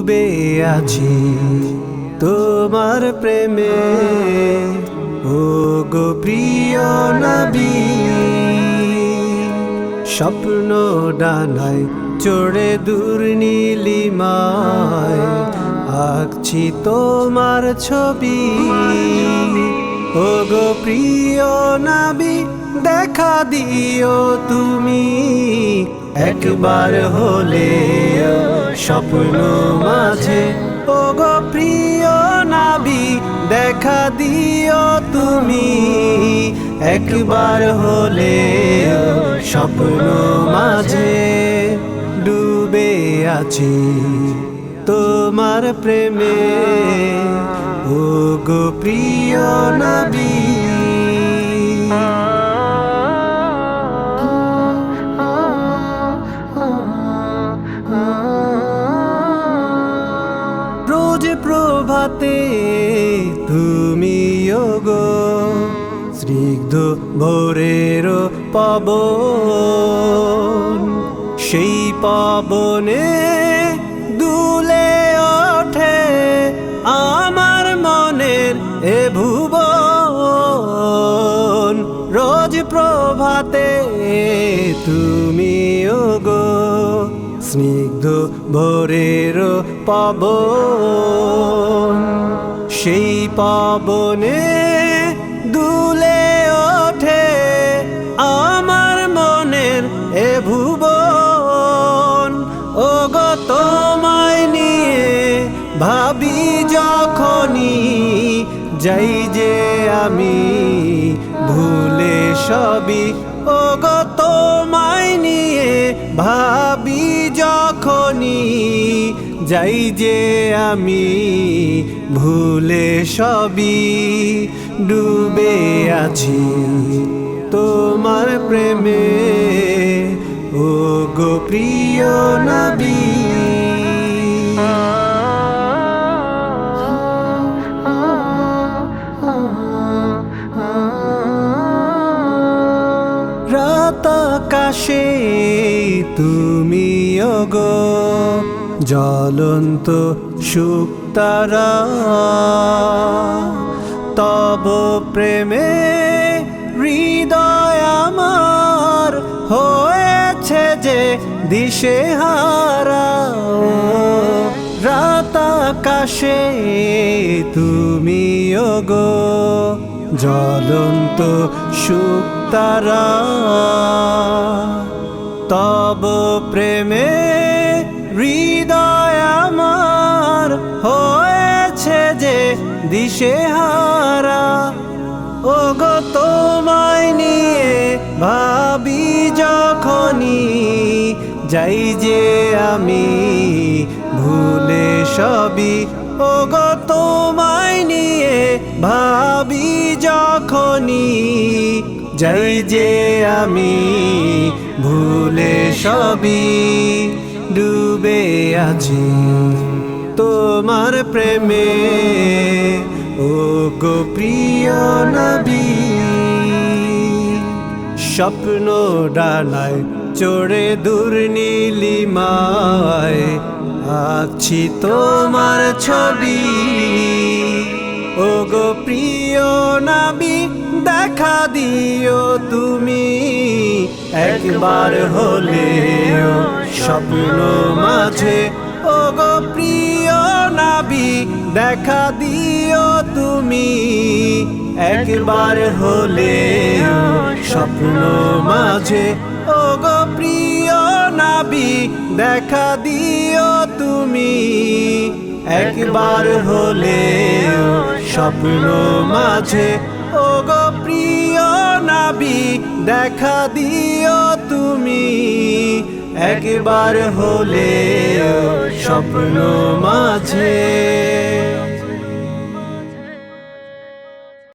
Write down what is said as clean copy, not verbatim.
ডুবে আছি তোমার প্রেমে, ও গো প্রিয় নবী। স্বপ্ন ডানায় চড়ে দূর নীলিমায় আঁকছি তোমার ছবি, ও গো প্রিয় নবী। দেখা দিও তুমি একবার হলে স্বপ্ন মাঝে, ও গো প্রিয় নবী। দেখা দিও তুমি একবার হলে স্বপ্ন মাঝে। ডুবে আছি তোমার প্রেমে, ও গো প্রিয় নবী। রোজ প্রভাতে তুমি গো স্নিগ্ধ ভোরের পবন, সেই পবনে দুলে ওঠে আমার মনের এ ভুবন। রোজ প্রভাতে তুমি গো স্নিগ্ধ ভোরের পবন, সেই পবনে দুলে ওঠে আমার মনের এ ভুবন। ও গো তোমায় নিয়ে ভাবি যখনই, যাই যে আমি ভুলে সবই। ও গো তোমায় নিয়ে ভাবি যখনই, যাই যে আমি ভুলে সবই। ডুবে আছি তোমার প্রেমে, ও গো প্রিয় নবী। রাত আকাশে তুমি গো জ্বলন্ত শুকতারা, তব প্রেমে হৃদয় আমার হয়েছে যে দিশেহারা। রাত আকাশে তুমি গো জ্বলন্ত শুকতারা, তব প্রেমে হৃদয় আমার হয়েছে যে দিশেহারা। ও গো তোমায় নিয়ে ভাবি যখনই, যাই যে আমি ভুলে সবই। ও গো তোমায় নিয়ে ভাবি যখনই, যাই যে আমি ভুলে সবই। ডুবে আছি তোমার প্রেমে, ও গো প্রিয় নবী। স্বপ্ন ডানায় চড়ে দূর নীলিমায় আঁকছি তোমার ছবি, ও গো প্রিয় নবী। দেখা দিও তুমি একবার হলে স্বপ্ন মাঝে, ও গো প্রিয় নবী। দেখা দিও তুমি একবার হলে স্বপ্ন মাঝে, ও গো প্রিয় নবী। দেখা দিও তুমি একবার হলে স্বপ্ন মাঝে, ও গো প্রিয় নবী। দেখা দিও তুমি একবার হলে স্বপ্ন মাঝে।